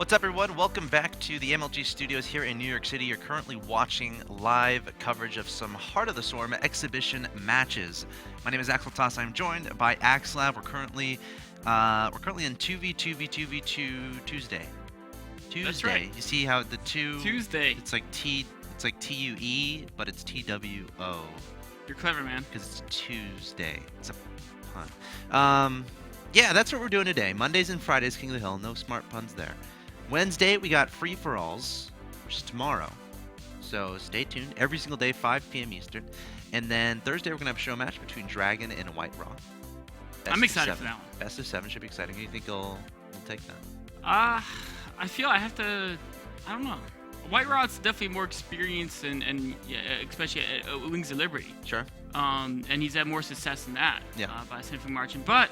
What's up, everyone? Welcome back to the MLG studios here in New York City. You're currently watching live coverage of some Heart of the Swarm exhibition matches. My name is Axeltoss. I'm joined by Axslav. We're currently in 2v2v2v2 Tuesday. That's right. You see how the two Tuesday. It's like TUE, but it's TWO. You're clever, man. Because it's Tuesday. It's a pun. Yeah, that's what we're doing today. Mondays and Fridays, King of the Hill. No smart puns there. Wednesday, we got free-for-alls, which is tomorrow. So stay tuned. Every single day, 5 p.m. Eastern. And then Thursday, we're going to have a show match between Dragon and White Rock. I'm excited for that one. Best of 7 should be exciting. Who do you think will take that? I feel I have to... I don't know. White Rod's definitely more experienced and yeah, especially at Wings of Liberty. Sure. And he's had more success in that by Symphony Marching. But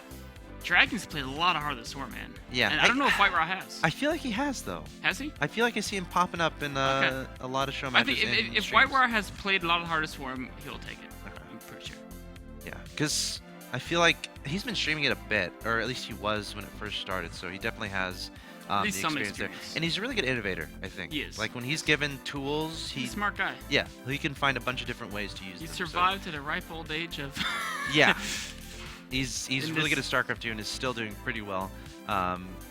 Dragon's played a lot of Heart of the Swarm, man. Yeah. And I don't know if White Rod has. I feel like he has, though. Has he? I feel like I see him popping up in a lot of show matches. I think if White Rod has played a lot of Heart of the Swarm, he'll take it. Okay. I'm pretty sure. Yeah, because I feel like he's been streaming it a bit, or at least he was when it first started, so he definitely has at least the some experience there. And he's a really good innovator, I think. He is. Like, when he's given tools, he's a smart guy. Yeah, he can find a bunch of different ways to use them. He survived to the ripe old age of... Yeah. He's really good at StarCraft 2 and is still doing pretty well.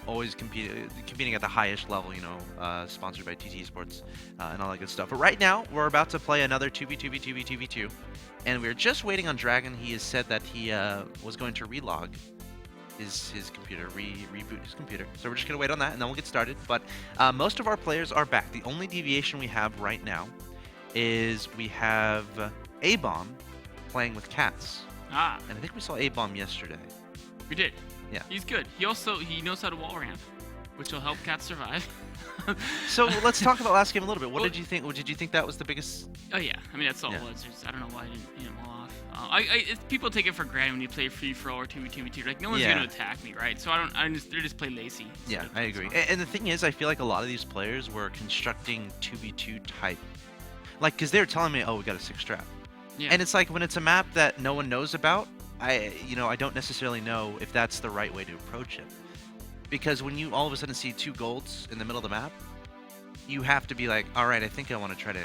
Always competing at the highest level, you know, sponsored by TT Sports and all that good stuff. But right now, we're about to play another 2v2v2v2v2. And we're just waiting on Dragon. He has said that he was going to relog his computer, reboot his computer. So we're just going to wait on that, and then we'll get started. But most of our players are back. The only deviation we have right now is we have A-Bomb playing with Cats. Ah. And I think we saw A-Bomb yesterday. We did. Yeah. He's good. He knows how to wall ramp, which will help Cats survive. So let's talk about last game a little bit. What did you think? Did you think that was the biggest? Oh yeah. I mean, that's all it was. I don't know why I didn't hit him off. People take it for granted when you play free for all or 2v2v2. Like, no one's gonna attack me, right? So they just play lazy. Yeah, I agree. And the thing is, I feel like a lot of these players were constructing 2v2 type, like, because they were telling me, oh, we got a 6 trap. Yeah. And it's like, when it's a map that no one knows about, I don't necessarily know if that's the right way to approach it. Because when you all of a sudden see 2 golds in the middle of the map, you have to be like, all right, I think I want to try to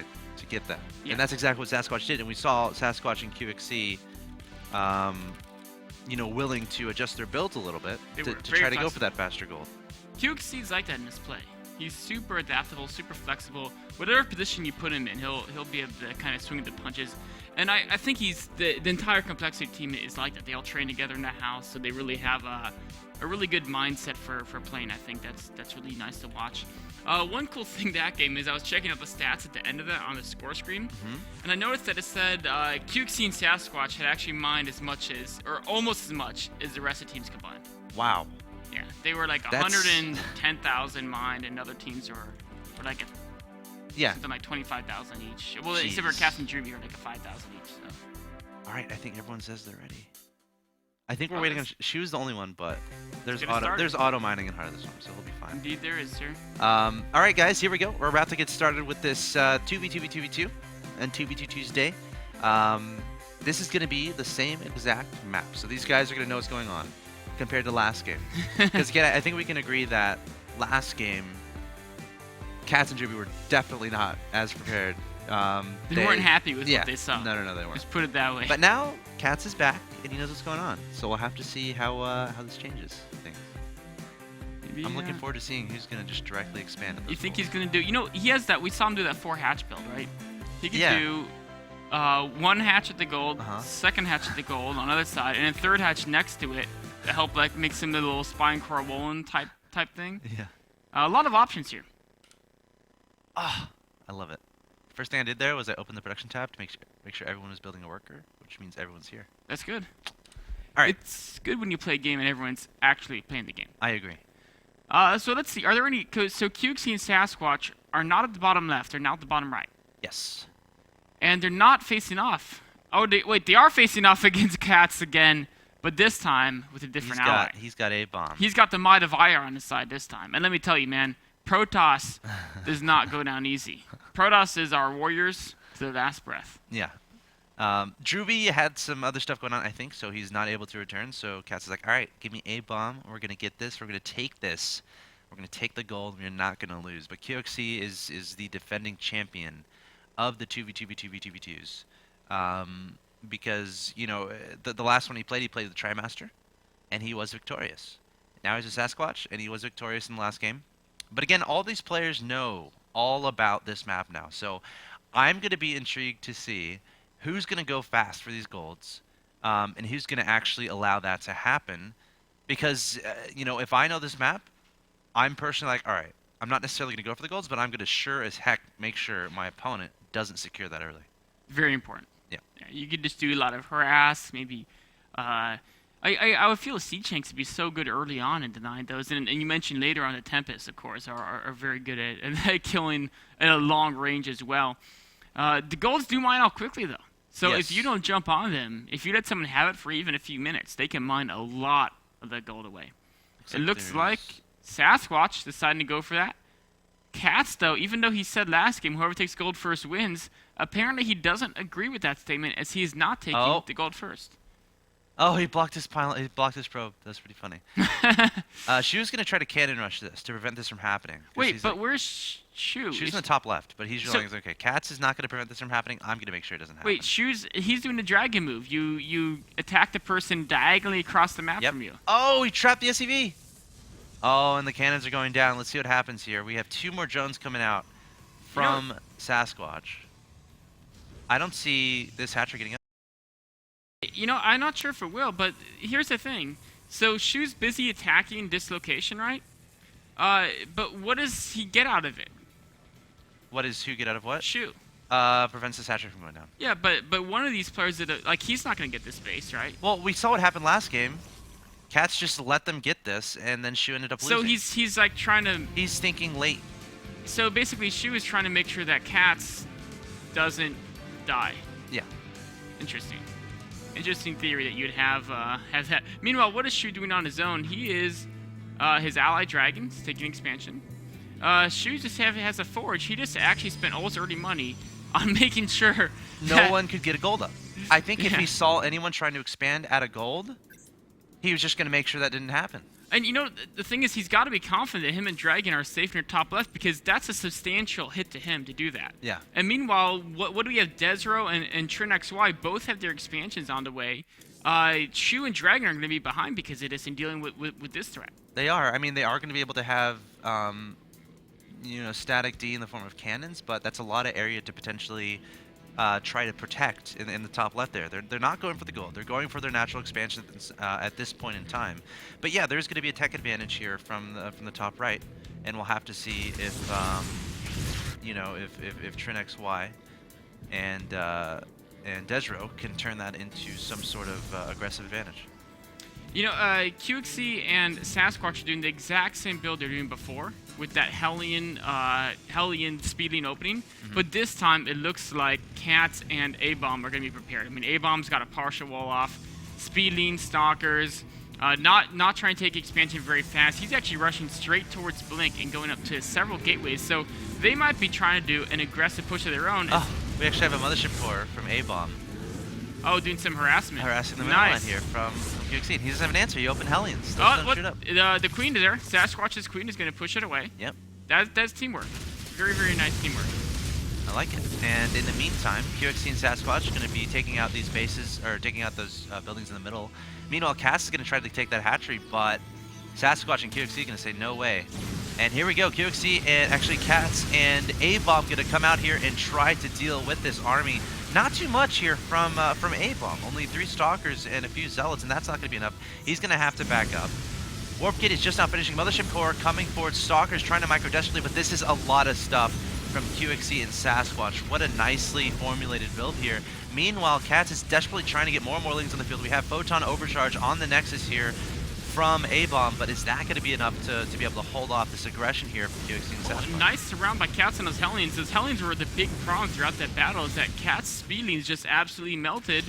get that. Yeah. And that's exactly what Sasquatch did. And we saw Sasquatch and QXC, willing to adjust their builds a little bit to try to go for that faster gold. QXC's like that in his play. He's super adaptable, super flexible. Whatever position you put him in, he'll be able to kind of swing at the punches. And I think the entire Complexity team is like that. They all train together in that house, so they really have a really good mindset for playing. I think that's really nice to watch. One cool thing that game is I was checking out the stats at the end of that on the score screen, and I noticed that it said QXC and Sasquatch had actually mined as much as, or almost as much as the rest of the teams combined. Wow. Yeah, they were like 110,000 mined, and other teams were like something like 25,000 each. Well, except for Cass and Druby are like a 5,000 each. So. All right, I think everyone says they're ready. I think we're waiting on. She was the only one, but there's auto mining in Heart of the Swarm, so we'll be fine. Indeed, there is, sir. All right, guys, here we go. We're about to get started with this 2v2v2v2 and 2v2 Tuesday. This is going to be the same exact map, so these guys are going to know what's going on compared to last game. Because again, I think we can agree that last game, Cats and Druby were definitely not as prepared. They weren't happy with what they saw. No, they weren't. Just put it that way. But now, Cats is back, and he knows what's going on. So we'll have to see how this changes things. Maybe, I'm looking forward to seeing who's going to just directly expand. You think he's going to do... he has that... We saw him do that 4 hatch build, right? He could do 1 hatch at the gold, 2nd hatch at the gold on the other side, and then 3rd hatch next to it to help like make some little spine core Woolen type thing. Yeah. A lot of options here. Ah, I love it. First thing I did there was I opened the production tab to make sure everyone was building a worker, which means everyone's here. That's good. All right. It's good when you play a game and everyone's actually playing the game. I agree. So let's see. Are there any... So QXC and Sasquatch are not at the bottom left. They're now at the bottom right. Yes. And they're not facing off. Oh, wait. They are facing off against Cats again, but this time with a different ally. He's got A-Bomb. He's got the Might of Ire on his side this time. And let me tell you, man, Protoss does not go down easy. Protoss is our warriors to the last breath. Yeah. Druby had some other stuff going on, I think, so he's not able to return. So Cats is like, all right, give me A-Bomb. We're going to get this. We're going to take this. We're going to take the gold. We're not going to lose. But QXC is the defending champion of the 2v2v2v2v2s. Because, you know, the last one he played with the Trimaster, and he was victorious. Now he's a Sasquatch, and he was victorious in the last game. But again, all these players know all about this map now. So I'm going to be intrigued to see who's going to go fast for these golds, and who's going to actually allow that to happen. Because, you know, if I know this map, I'm personally like, all right, I'm not necessarily going to go for the golds, but I'm going to sure as heck make sure my opponent doesn't secure that early. Very important. Yeah. You could just do a lot of harass, maybe. I would feel Siege Tanks would be so good early on in denying those. And you mentioned later on the Tempest, of course, are very good at killing at a long range as well. The golds do mine out quickly, though. So Yes. if you don't jump on them, if you let someone have it for even a few minutes, they can mine a lot of that gold away. Except It looks there's- like Sasquatch deciding to go for that. Cats, though, even though he said last game, whoever takes gold first wins, apparently he doesn't agree with that statement as he is not taking the gold first. Oh, he blocked his pilot. He blocked his probe. That's pretty funny. She was gonna try to cannon rush this to prevent this from happening. 'Cause Wait, he's but like, where's Shu? Shoe's Is- in the top left, but he's So- realizing, okay, Cats is not gonna prevent this from happening. I'm gonna make sure it doesn't happen. Wait, Shu's he's doing the dragon move. You attack the person diagonally across the map Yep. from you. Oh, he trapped the SCV. Oh, and the cannons are going down. Let's see what happens here. We have 2 more drones coming out from Sasquatch. I don't see this hatchery getting up. You know, I'm not sure if it will, but here's the thing. So Shu's busy attacking dislocation, right? But what does he get out of it? What does who get out of what? Shu. Prevents this hatchery from going down. Yeah, but one of these players that like he's not gonna get this base, right? Well, we saw what happened last game. Cats just let them get this, and then Shu ended up losing. So he's like trying to. He's thinking late. So basically, Shu is trying to make sure that Cats doesn't die. Yeah. Interesting. Interesting theory that you'd have that. Meanwhile, what is Shu doing on his own? He is his ally Dragon's taking expansion. Shu just has a forge. He just actually spent all his early money on making sure No one could get a gold up. I think if Yeah. he saw anyone trying to expand at a gold, he was just going to make sure that didn't happen. And you know, the thing is, he's got to be confident that him and Dragon are safe near top left because that's a substantial hit to him to do that. Yeah. And meanwhile, what do we have? Desro and Trin XY both have their expansions on the way. Shu and Dragon are going to be behind because of this and dealing with this threat. They are. I mean, they are going to be able to have, you know, static D in the form of cannons, but that's a lot of area to potentially try to protect in the top left there. They're not going for the gold. They're going for their natural expansion at this point in time. But yeah, there's going to be a tech advantage here from the top right, and we'll have to see if you know, if Trin XY and Desro can turn that into some sort of aggressive advantage. You know, QXC and Sasquatch are doing the exact same build they're doing before with that Hellion speedling opening. But this time, it looks like Cats and A-Bomb are going to be prepared. I mean, A-Bomb's got a partial wall off. Speedling, Stalkers, not trying to take expansion very fast. He's actually rushing straight towards Blink and going up to several gateways. So they might be trying to do an aggressive push of their own. Oh, we actually have a mothership core from A-Bomb. Oh, doing some harassment. Harassing the middle line here from QXC. He doesn't have an answer. You open Hellions. Those don't shoot up. The Queen is there. Sasquatch's Queen is going to push it away. Yep. That's teamwork. Very, very nice teamwork. I like it. And in the meantime, QXC and Sasquatch are going to be taking out these bases, or taking out those buildings in the middle. Meanwhile, Cass is going to try to take that hatchery, but Sasquatch and QXC are going to say no way. And here we go. QXC and actually Cats and A-Bomb going to come out here and try to deal with this army. Not too much here from A-Bomb. Only 3 Stalkers and a few Zealots, and that's not going to be enough. He's going to have to back up. Warp Kid is just now finishing Mothership Core, coming forward. Stalkers trying to micro-desperately, but this is a lot of stuff from QXC and Sasquatch. What a nicely formulated build here. Meanwhile, Cats is desperately trying to get more and more lings on the field. We have Photon Overcharge on the Nexus here from A-Bomb, but is that going to be enough to be able to hold off this aggression here from QXC and Sasquatch? Nice surround by Cats and those Hellions. Those Hellions were the big problem throughout that battle, is that Cats' speedlings just absolutely melted,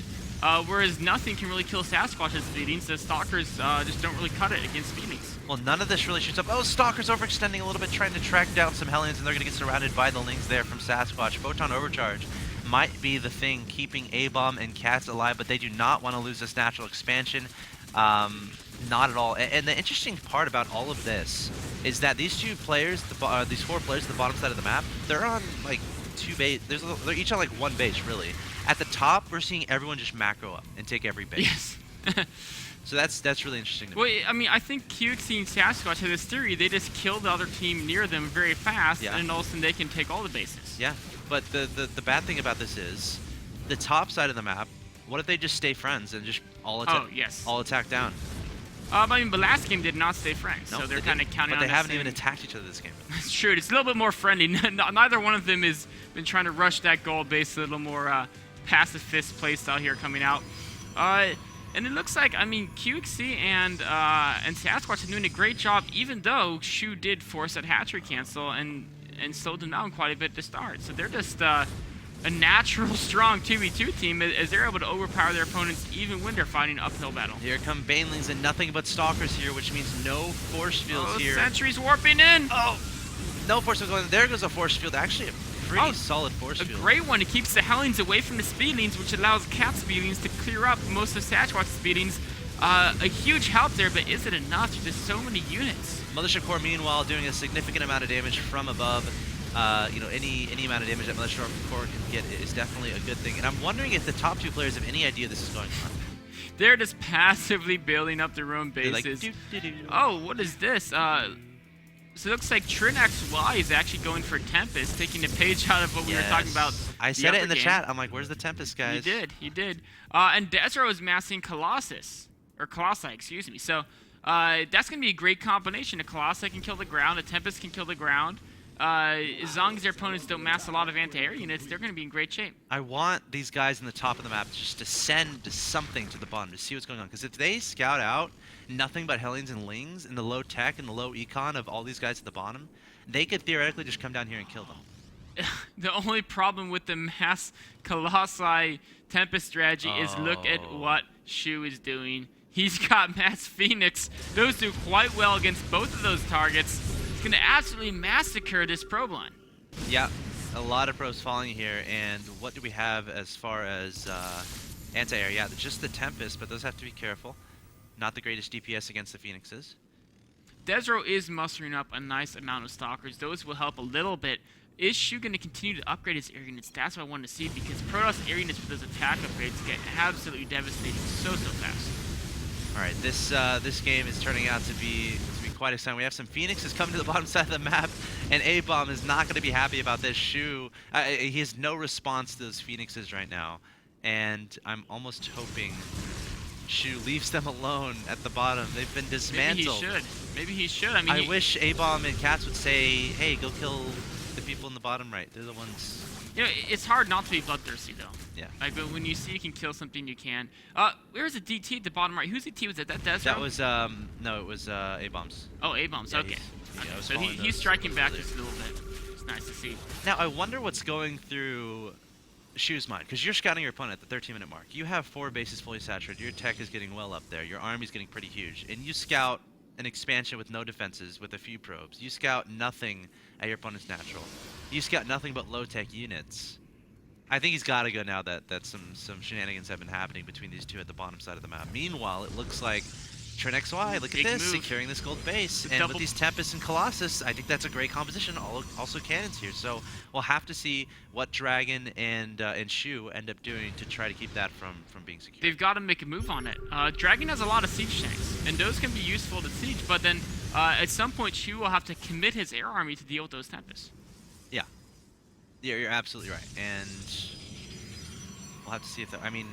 whereas nothing can really kill Sasquatch's speedlings. The Stalkers just don't really cut it against speedlings. Well, none of this really shoots up. Oh, Stalker's overextending a little bit, trying to track down some Hellions, and they're going to get surrounded by the lings there from Sasquatch. Photon Overcharge might be the thing keeping A-Bomb and Cats alive, but they do not want to lose this natural expansion. Not at all. And the interesting part about all of this is that these two players, these 4 players at the bottom side of the map, they're on like 2 base. They're each on like 1 base, really. At the top, we're seeing everyone just macro up and take every base. Yes. So that's really interesting to me. Well, I mean, I think QXC and Sasquatch have this theory. They just kill the other team near them very fast, Yeah. and all of a sudden they can take all the bases. Yeah, but the bad thing about this is the top side of the map. What if they just stay friends and just all attack down? I mean, but last game did not stay friends, No, so they're they kind of didn't. counting on But they us haven't saying- even attacked each other this game. That's true. It's a little bit more friendly. Neither one of them has been trying to rush that gold base. A little more pacifist playstyle here coming out. And it looks like, I mean, QXC and Sasquatch are doing a great job, even though Shu did force that hatchery cancel and slowed them down quite a bit to start. So they're just a natural, strong 2v2 team as they're able to overpower their opponents even when they're fighting an uphill battle. Here come Banelings and nothing but Stalkers here, which means no force fields here. Sentry's warping in! Oh, no force field going. There goes a force field. Actually, a pretty solid force A field. great one. It keeps the Hellions away from the Speedlings, which allows Cat Speedlings to clear up most of Sasquatch Speedlings. A huge help there, but is it enough? There's just so many units. Mothership Core, meanwhile, doing a significant amount of damage from above. You know, any amount of damage that Mothership Core can get is definitely a good thing. And I'm wondering if the top 2 players have any idea this is going on. They're just passively building up their own They're bases. like, Oh, what is this? So it looks like TrinXY is actually going for Tempest, taking a page out of what we were talking about. I said it in the game. chat. I'm like, where's the Tempest, guys? He did. And Desro is massing Colossus. Or Colossi, excuse me. So that's going to be a great combination. A Colossi can kill the ground, a Tempest can kill the ground. As long as their opponents don't mass a lot of anti-air units, they're going to be in great shape. I want these guys in the top of the map just to send something to the bottom to see what's going on. Because if they scout out nothing but Hellions and Lings and the low tech and the low econ of all these guys at the bottom, they could theoretically just come down here and kill them. The only problem with the mass Colossi Tempest strategy is look at what Shu is doing. He's got Mass Phoenix. Those do quite well against both of those targets. He's going to absolutely massacre this probe line. Yeah, a lot of pros falling here. And what do we have as far as anti-air? Yeah, just the Tempest, but those have to be careful. Not the greatest DPS against the Phoenixes. Desro is mustering up a nice amount of Stalkers. Those will help a little bit. Is Shu going to continue to upgrade his air units? That's what I wanted to see, because Protoss air units with those attack upgrades get absolutely devastating so fast. All right, this game is turning out to be quite exciting. We have some Phoenixes coming to the bottom side of the map, and A-Bomb is not going to be happy about this. Shu, he has no response to those Phoenixes right now, and I'm almost hoping Shu leaves them alone at the bottom. They've been dismantled. Maybe he should. I mean, I wish A-Bomb and Cats would say, hey, go kill the people in the bottom right. They're the ones. You know, it's hard not to be bloodthirsty, though. Yeah. Like, but when you see you can kill something, you can. Where's the DT at the bottom right? Whose DT was that? That Desro? That was, no, it was A-Bomb's. Oh, A-Bomb's, Yeah, okay. I was So following he's those striking back earlier. just a little bit. It's nice to see. Now, I wonder what's going through Shu's mind, because you're scouting your opponent at the 13-minute mark. You have 4 bases fully saturated. Your tech is getting well up there. Your army's getting pretty huge. And you scout an expansion with no defenses with a few probes. You scout nothing at your opponent's natural. You scout nothing but low-tech units. I think he's got to go now that some shenanigans have been happening between these two at the bottom side of the map. Meanwhile, it looks like TrinXY, look at Big this, move. securing this gold base. And double- with these Tempest and Colossus, I think that's a great composition. Also cannons here. So we'll have to see what Dragon and Shu end up doing to try to keep that from being secured. They've got to make a move on it. Dragon has a lot of siege tanks, and those can be useful to siege, but then at some point Shu will have to commit his air army to deal with those Tempests. Yeah, you're absolutely right. And we'll have to see if that, I mean...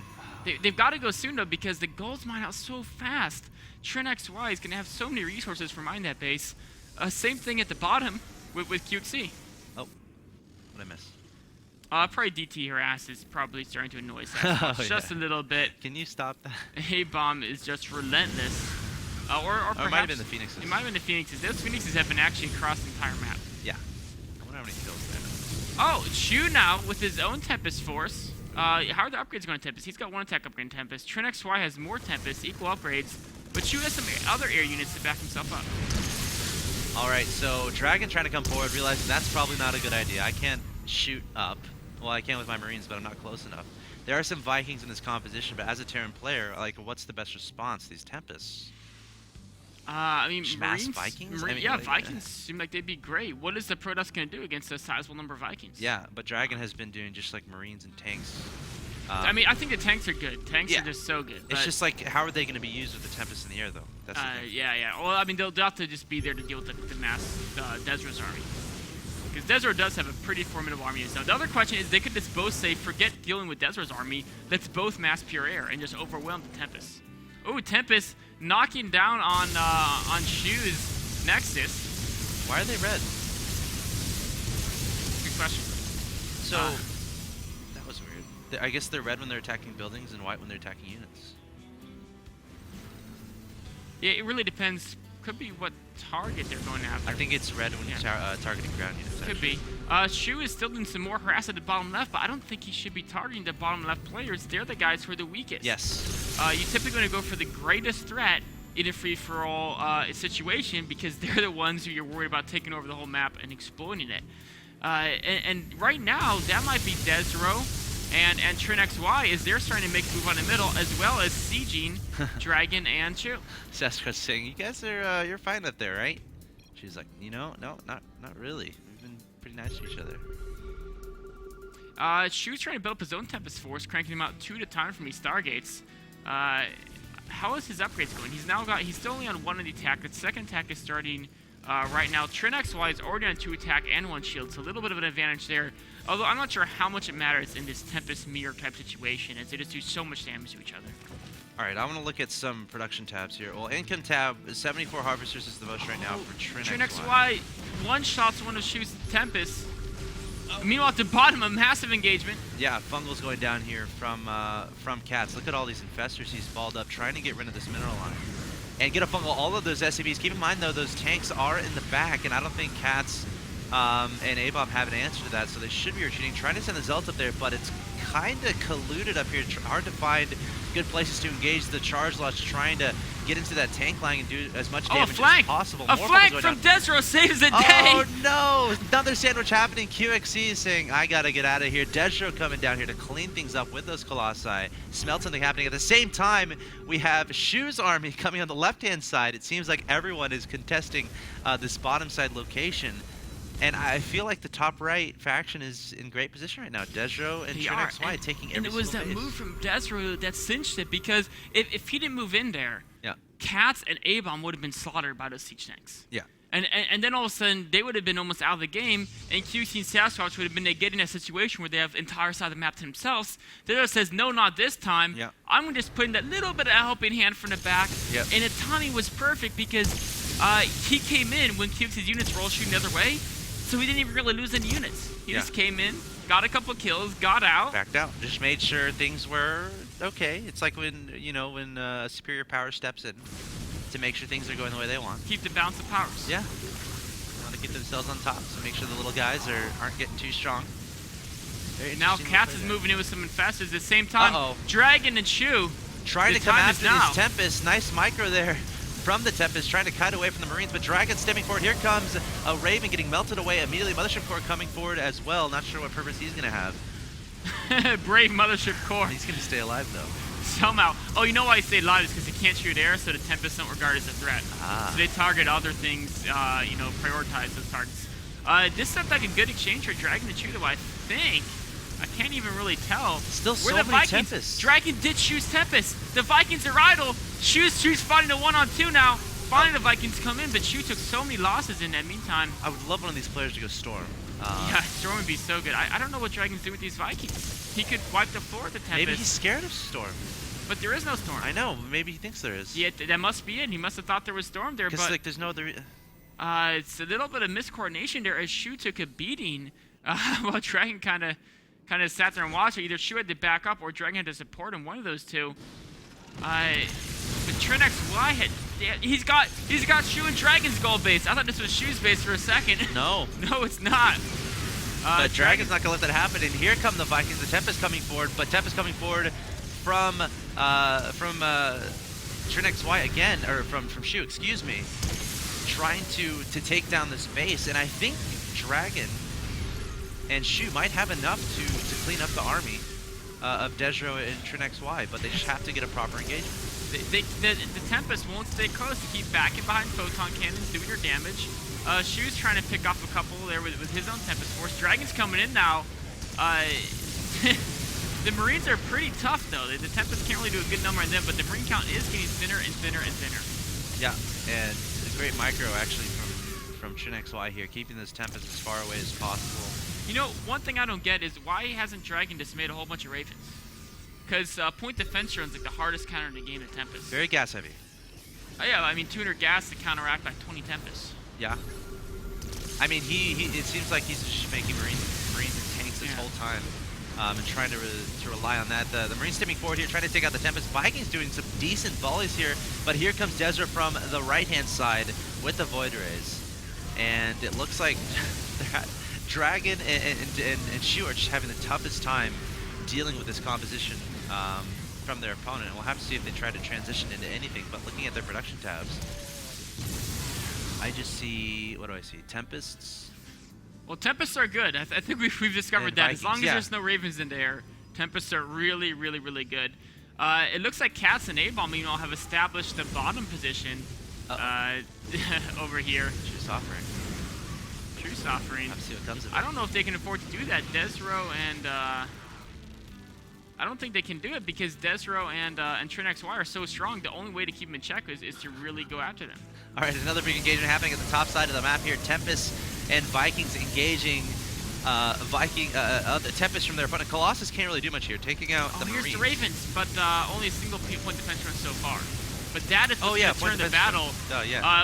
They've got to go soon, though, because the gold's mine out so fast. TrinXY is going to have so many resources for mining that base. Same thing at the bottom with QXC. Oh, what did I miss? Probably DT harass is probably starting to annoy Sasquatch just a little bit. Can you stop that? A-Bomb is just relentless. Or Or perhaps... it might have been the Phoenixes. It might have been the Phoenixes. Those Phoenixes have been actually across the entire map. Yeah. I wonder how many kills there. Oh, Shu now with his own Tempest force. How are the upgrades going to Tempest? He's got 1 attack upgrade in Tempest. TrinXY has more Tempest, equal upgrades, but Shu has some other air units to back himself up. Alright, so Dragon trying to come forward, realizing that's probably not a good idea. I can't shoot up. Well, I can with my Marines, but I'm not close enough. There are some Vikings in this composition, but as a Terran player, like, what's the best response to these Tempests? I mean, Mass Marines, Vikings? Yeah, Vikings seem like they'd be great. What is the Protoss going to do against a sizable number of Vikings? Yeah, but Dragon has been doing just like Marines and tanks. I mean, I think the tanks are good. Tanks are just so good. It's just like, how are they going to be used with the Tempest in the air, though? That's the thing. Yeah. Well, I mean, they'll have to just be there to deal with the mass Desra's army. Because Desra does have a pretty formidable army. So the other question is, they could just both say, forget dealing with Desra's army, let's both mass pure air and just overwhelm the Tempest. Oh, Tempest knocking down on Shu's Nexus. Why are they red? Good question. So, that was weird. I guess they're red when they're attacking buildings and white when they're attacking units. Yeah, it really depends. Could be what target they're going after. I think it's red when you're targeting ground units. Could actually. be. Shu is still doing some more harass at the bottom left, but I don't think he should be targeting the bottom left players. They're the guys who are the weakest. Yes. You typically want to go for the greatest threat in a free-for-all situation because they're the ones who you're worried about taking over the whole map and exploiting it. And right now, that might be Desro and TrinXY as they're starting to make a move on the middle, as well as sieging Dragon and Shu. Saskat's saying, you guys are, you're fine up there, right? She's like, no, not really. We've been pretty nice to each other. Shu's trying to build up his own Tempest Force, cranking him out 2 at a time from these Stargates. How is his upgrades going? He's still only on 1 in the attack. The second attack is starting right now. TrinXY is already on 2 attack and 1 shield, so a little bit of an advantage there. Although I'm not sure how much it matters in this Tempest mirror type situation, as they just do so much damage to each other. All right, I want to look at some production tabs here. Well, income tab, 74 harvesters is the most right now for TrinXY one-shots one of Shu's Tempest. Meanwhile, at the bottom, a massive engagement. Yeah, Fungal's going down here from Cats. Look at all these infestors he's balled up, trying to get rid of this mineral line. And get a Fungal all of those SCVs. Keep in mind, though, those tanks are in the back, and I don't think Cats and ABOB have an answer to that, so they should be retreating. Trying to send the Zealots up there, but it's kind of colluded up here. Hard to find good places to engage the charge lots, trying to get into that tank line and do as much damage as possible. A flank from Desro saves the day! Oh no! Another sandwich happening. QXC is saying, I gotta get out of here. Desro coming down here to clean things up with those Colossi. Smelt something happening. At the same time, we have Shu's army coming on the left-hand side. It seems like everyone is contesting this bottom side location. And I feel like the top right faction is in great position right now. Desro and TrinXY taking every And it was that base. move from Desro that cinched it, because if he didn't move in there, Cats and A-Bomb would have been slaughtered by those siege tanks. Yeah. And then all of a sudden, they would have been almost out of the game, and QC and Sasquatch would have been getting a situation where they have the entire side of the map to themselves. Desro says, no, not this time. Yeah. I'm going to just put in that little bit of helping hand from the back. Yep. And the timing was perfect because he came in when QC's units were all shooting the other way. So he didn't even really lose any units. He just came in, got a couple kills, got out. Backed out. Just made sure things were okay. It's like when, when a superior power steps in to make sure things are going the way they want. Keep the balance of powers. Yeah. They want to get themselves on top, so make sure the little guys aren't getting too strong. Now Cats is moving in with some infestors. At the same time, Dragon and Shu trying to come after these Tempests. Nice micro there from the Tempest, trying to kite away from the Marines, but Dragon stepping forward. Here comes a Raven getting melted away immediately. Mothership Core coming forward as well. Not sure what purpose he's going to have. Brave Mothership Core. He's going to stay alive, though. Somehow. Oh, you know why he stayed alive is because he can't shoot air, so the Tempest don't regard it as a threat. So they target other things, prioritize those targets. This looked like a good exchange for Dragon and Shu, though, I think. I can't even really tell. Still so the many Vikings. Tempests. Dragon did Shu's Tempest. The Vikings are idle. Shu's fighting a 1-on-2 now. Finally, the Vikings come in, but Shu took so many losses in that meantime. I would love one of these players to go Storm. Yeah, Storm would be so good. I don't know what Dragon's doing with these Vikings. He could wipe the floor with the Tempest. Maybe he's scared of Storm. But there is no Storm. I know. Maybe he thinks there is. Yeah, that must be it. He must have thought there was Storm there. Because like, there's no other... it's a little bit of miscoordination there as Shu took a beating while Dragon kind of sat there and watched it. Either Shu had to back up or Dragon had to support him, one of those two. But TrinXY had... He's got Shu and Dragon's gold base. I thought this was Shu's base for a second. No. No, it's not. But Dragon's not going to let that happen. And here come the Vikings. The Tempest coming forward. But Tempest coming forward from TrinXY again. Or from Shu, excuse me. Trying to take down this base. And I think Dragon and Shu might have enough to clean up the army of Desro and TrinXY. But they just have to get a proper engagement. The Tempest won't stay close to keep backing behind Photon Cannons, doing their damage. Shu's trying to pick off a couple there with his own Tempest Force. Dragon's coming in now. The Marines are pretty tough, though. The Tempest can't really do a good number on them, but the Marine count is getting thinner and thinner and thinner. Yeah, and a great micro, actually, from XY here, keeping this Tempest as far away as possible. You know, one thing I don't get is why hasn't Dragon just made a whole bunch of Ravens? Because point defense runs like the hardest counter in the game at Tempest. Very gas heavy. Oh yeah, I mean 200 gas to counteract like 20 Tempests. Yeah. I mean, it seems like he's just making Marines and tanks this whole time, and trying to rely on that. The Marines stepping forward here, trying to take out the Tempest. Vikings doing some decent volleys here, but here comes Desra from the right-hand side with the Void Rays, and it looks like Dragon and Shu are just having the toughest time dealing with this composition from their opponent. And we'll have to see if they try to transition into anything, but looking at their production tabs, I just see, what do I see? Tempests? Well, Tempests are good. I think we've discovered that. Vikings, as long as there's no Ravens in there, Tempests are really, really, really good. It looks like Cats and A-Bomb, you know, have established the bottom position over here. Truce Offering. Truce Offering. Let's see what comes of it. I don't know if they can afford to do that. Desro and I don't think they can do it because Desro and Trin XY are so strong. The only way to keep them in check is to really go after them. All right, another big engagement happening at the top side of the map here. Tempest and Vikings engaging the Tempest from their opponent. Colossus can't really do much here, taking out the Marines. Here's the Ravens, but only a single point defense run so far. But that is what's going to turn the battle.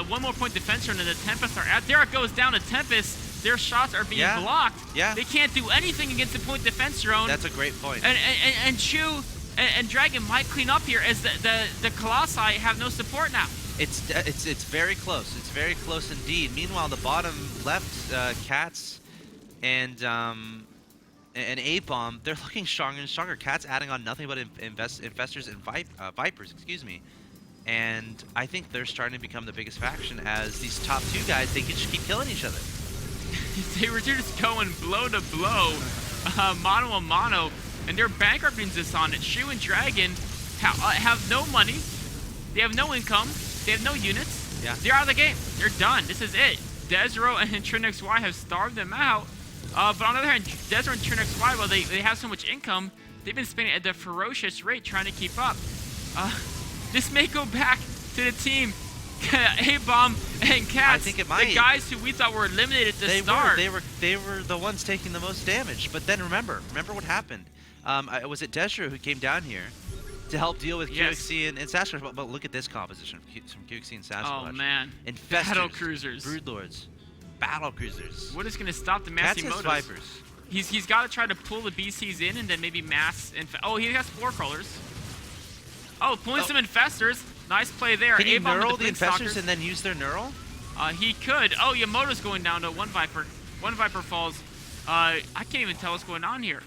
One more point defense run and the Tempest are out. There it goes down to Tempest. Their shots are being blocked. Yeah. They can't do anything against the point defense drone. That's a great point. And Shu and Dragon might clean up here as the Colossi have no support now. It's very close. It's very close indeed. Meanwhile, the bottom left, Cats and A-Bomb, they're looking stronger and stronger. Cats adding on nothing but Infestors and Vipers, excuse me. And I think they're starting to become the biggest faction as these top two guys, they can just keep killing each other. They were just going blow to blow, mano a mano, and they're bankrupting this on it. Shu and Dragon have no money, they have no income, they have no units. Yeah. They're out of the game. They're done. This is it. Desro and Trin XY have starved them out. But on the other hand, Desro and Trin XY, while they have so much income, they've been spending at a ferocious rate trying to keep up. This may go back to the team. A-Bomb and Cats, I think it might. The guys who we thought were eliminated at the start. They were the ones taking the most damage. But then remember what happened. Was it Desra who came down here to help deal with QXC and Sasquatch? But look at this composition from QXC and Sasquatch. Oh man, Infestors, battle cruisers, Broodlords, battle cruisers. What is going to stop the mass Cats has Vipers. He's got to try to pull the BCs in and then maybe mass. Oh, he has Spore Crawlers. Oh, pulling some Infestors. Nice play there. Can you neural the Infestors and then use their neural? He could. Oh, Yamamoto's going down to one Viper. One Viper falls. I can't even tell what's going on here.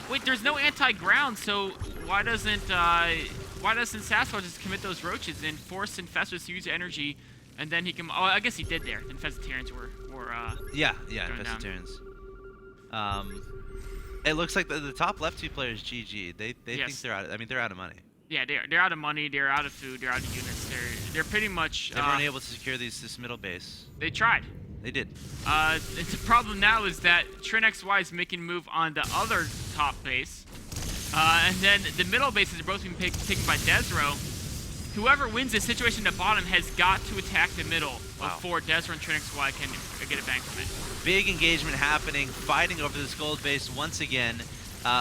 Wait, there's no anti-ground, so why doesn't Sasquatch just commit those roaches and force Infestors to use energy, and then he can? Oh, I guess he did there. The Infestarians were Infestarians. It looks like the top left two players GG. They think they're out. I mean, they're out of money. Yeah, they're out of money, they're out of food, they're out of units. They're pretty much. They weren't able to secure this middle base. They tried. They did. The problem now is that Trin XY is making a move on the other top base, and then the middle bases are both being taken by Desro. Whoever wins this situation at the bottom has got to attack the middle before Desro and Trin XY can get a bang from it. Big engagement happening, fighting over this gold base once again.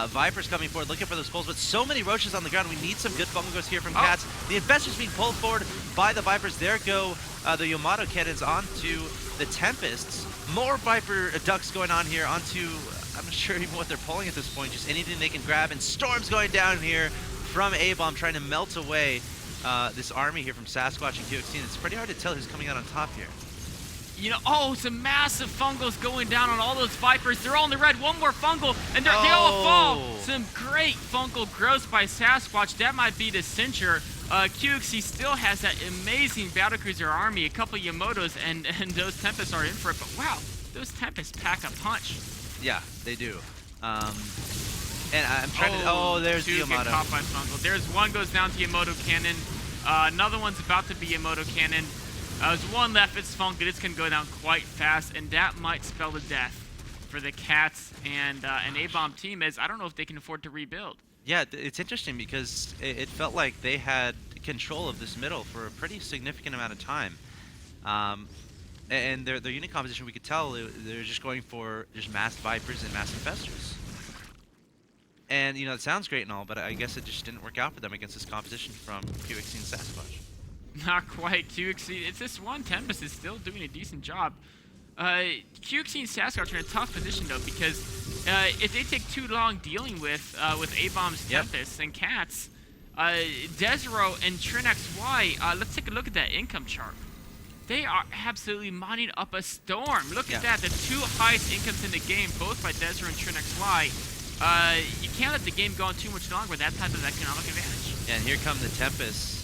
Vipers coming forward, looking for those pulls, but so many roaches on the ground. We need some good fungal growth here from Cats. The Infestors being pulled forward by the Vipers. There go the Yamato cannons onto the Tempests. More Viper ducks going on here onto, I'm not sure even what they're pulling at this point, just anything they can grab. And Storm's going down here from A-Bomb, trying to melt away this army here from Sasquatch and QXC. And it's pretty hard to tell who's coming out on top here. You know, some massive fungals going down on all those Vipers. They're all in the red. One more fungal, and they all fall. Some great fungal growth by Sasquatch. That might be the cincher. QXC still has that amazing battlecruiser army. A couple Yamatos, and those Tempests are in for it. But wow, those Tempests pack a punch. Yeah, they do. And I'm trying to. Oh, there's two the Yamato. get caught by Fungal. There's one goes down to Yamato Cannon. Another one's about to be Yamato Cannon. There's one left. It's Fungal. This can go down quite fast, and that might spell the death for the Cats and an A-Bomb team. As I don't know if they can afford to rebuild. Yeah, it's interesting because it felt like they had control of this middle for a pretty significant amount of time. And their unit composition, we could tell they're just going for just mass Vipers and mass Infestors. And, you know, it sounds great and all, but I guess it just didn't work out for them against this composition from QXC and Sasquatch. Not quite. QXC, it's this one. Tempest is still doing a decent job. QXC and Sasquatch are in a tough position, though, because if they take too long dealing with A-Bomb's Tempest and Cats, Desero and TrinXY, let's take a look at that income chart. They are absolutely mining up a storm. Look at that. The two highest incomes in the game, both by Desero and TrinXY. You can't let the game go on too much longer with that type of economic advantage. Yeah, and here come the Tempests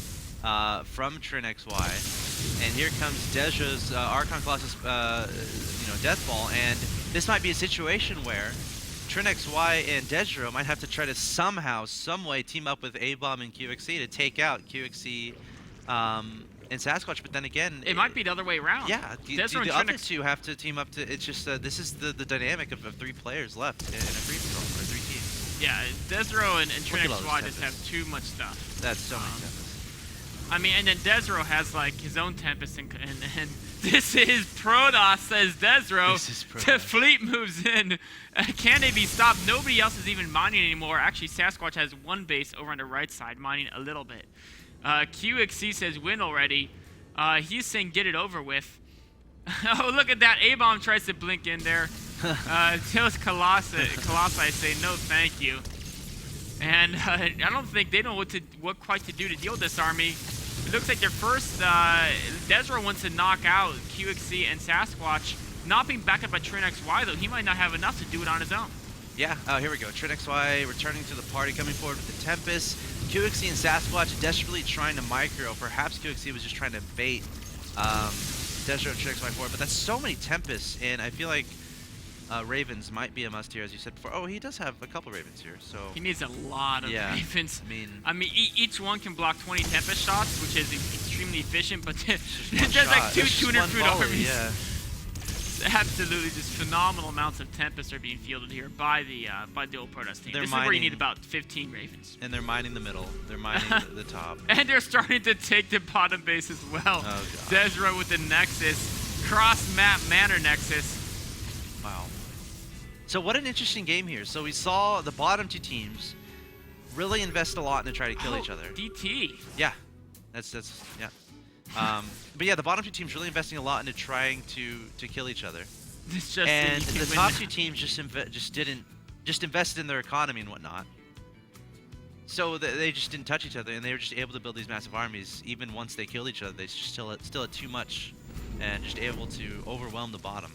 from TrinXY, and here comes Deja's Archon Colossus, Death Ball, and this might be a situation where TrinXY and Dejero might have to try to somehow, some way team up with A-Bomb and QXC to take out QXC and Sasquatch, but then again... It might be the other way around. Yeah, the other two have to team up to... It's just, this is the dynamic of 3 players left in a free-for-all, or 3 teams. Yeah, Desero and TrinXY just have too much stuff. That's so many Tempests. I mean, and then Desero has, like, his own Tempest, and this is Protoss, says Desero. This is Protoss. The fleet moves in. Can they be stopped? Nobody else is even mining anymore. Actually, Sasquatch has one base over on the right side, mining a little bit. QXC says win already. He's saying get it over with. Oh, look at that. A-Bomb tries to blink in there. Those Colossi say no thank you. And I don't think they know what quite to do to deal with this army. It looks like their first, Desero wants to knock out QXC and Sasquatch. Not being backed up by TrinXY, though, he might not have enough to do it on his own. Yeah, here we go. TrinXY returning to the party, coming forward with the Tempest. QXC and Sasquatch desperately trying to micro. Perhaps QXC was just trying to bait Desero and TrinXY forward, but that's so many Tempests, and I feel like Ravens might be a must here, as you said before. Oh, he does have a couple Ravens here, so... He needs a lot of Ravens. I mean each one can block 20 Tempest shots, which is extremely efficient, but there's like 200 fruit armies. Yeah. Absolutely, just phenomenal amounts of Tempests are being fielded here by the old Protoss team. This is where you need about 15 Ravens. And they're mining the middle. They're mining the top. And they're starting to take the bottom base as well. Oh, God. Desero with the Nexus. Cross-map Manor Nexus. Wow. So what an interesting game here. So we saw the bottom 2 teams really invest a lot to try to kill each other. DT. Yeah. That's yeah. But yeah, the bottom 2 teams really investing a lot into trying to kill each other. And the top 2 teams just invested in their economy and whatnot. So they just didn't touch each other, and they were just able to build these massive armies. Even once they killed each other, they still had too much, and just able to overwhelm the bottom.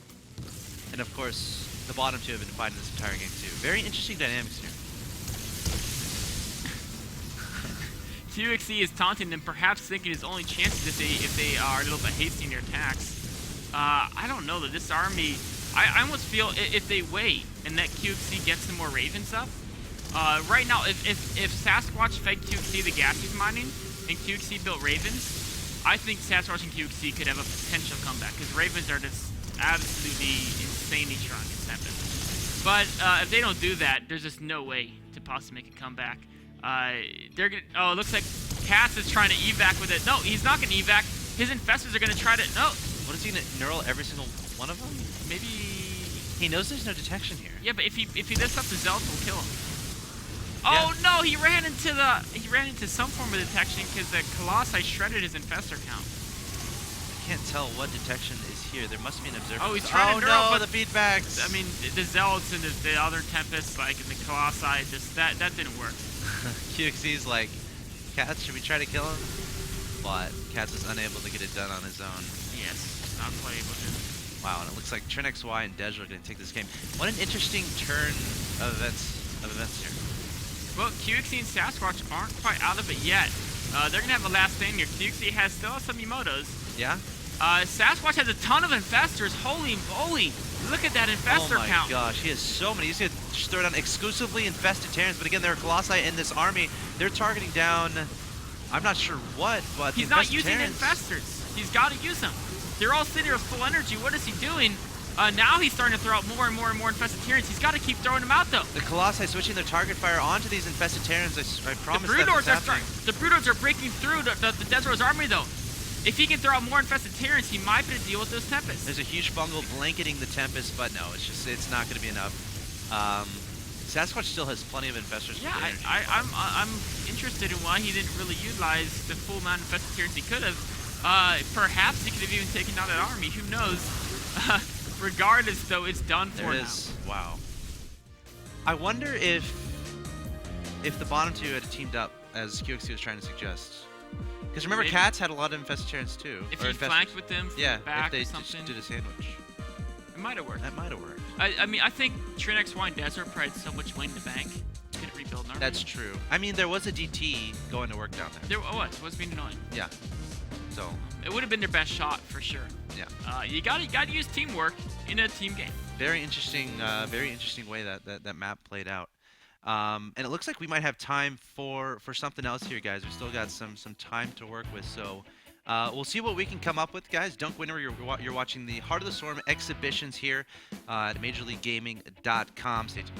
And of course, the bottom 2 have been fighting this entire game too. Very interesting dynamics here. QXC is taunting them, perhaps thinking his only chances if they are a little bit hasty in their attacks. I don't know that this army... I almost feel if they wait and let QXC get some more Ravens up... right now, if Sasquatch fed QXC the gas he's mining and QXC built Ravens, I think Sasquatch and QXC could have a potential comeback, because Ravens are just absolutely insanely strong in Tempest. But if they don't do that, there's just no way to possibly make a comeback. They're gonna. Oh, it looks like Cass is trying to evac with it. No, he's not gonna evac. His Infestors are gonna try to. No. What is he gonna neural every single one of them? Maybe. He knows there's no detection here. Yeah, but if he lifts up the Zealots, will kill him. Oh no, he ran into some form of detection because the Colossi shredded his Infestor count. I can't tell what detection is here. There must be an observer. Oh, he's trying to neural, but the feedbacks. I mean, the Zealots and the other Tempests, like in the Colossi, just that didn't work. QXC's like, Cats, should we try to kill him? But Cats is unable to get it done on his own. Yes, not quite able to. Wow, and it looks like TrinXY and Dej are going to take this game. What an interesting turn of events here. Well, QXC and Sasquatch aren't quite out of it yet. They're going to have the last stand here. QXC still has some Emotos. Yeah? Sasquatch has a ton of Infestors. Holy moly! Look at that infestor Oh my count. gosh, he has so many. He's gonna just throw down exclusively infested Terrans, but again, there are Colossi in this army. They're targeting down, I'm not sure what, but He's not using infestors. He's got to use them. They're all sitting there with full energy. What is he doing? Now he's starting to throw out more and more and more infested Terrans. He's got to keep throwing them out, though. The Colossi switching their target fire onto these infested Terrans. I promise The Broodlords are breaking through the Desros army, though. If he can throw out more infested Terrans, he might be able to deal with those Tempests. There's a huge fungal blanketing the Tempest, but no, it's not going to be enough. Sasquatch still has plenty of infestors. Yeah, I'm interested in why he didn't really utilize the full amount of infested Terrans he could have. Perhaps he could have even taken down that army. Who knows? Regardless, though, it's done for now. Wow. I wonder if the bottom two had teamed up, as QXC was trying to suggest. Because remember, Maybe. Cats had a lot of infested Terrans too. If he flanked with them from the back if they or something, just did a sandwich. it might have worked. That might have worked. I mean, I think Trin XY and Desert probably had so much money in the bank. Couldn't rebuild an army. That's true. I mean, there was a DT going to work down there. There was being annoying. Yeah. So. It would have been their best shot for sure. Yeah. You gotta use teamwork in a team game. Very interesting way that map played out. And it looks like we might have time for something else here, guys. We still got some time to work with, so we'll see what we can come up with, guys. Dunk Winner, you're watching the Heart of the Storm exhibitions here at MajorLeagueGaming.com. Stay tuned.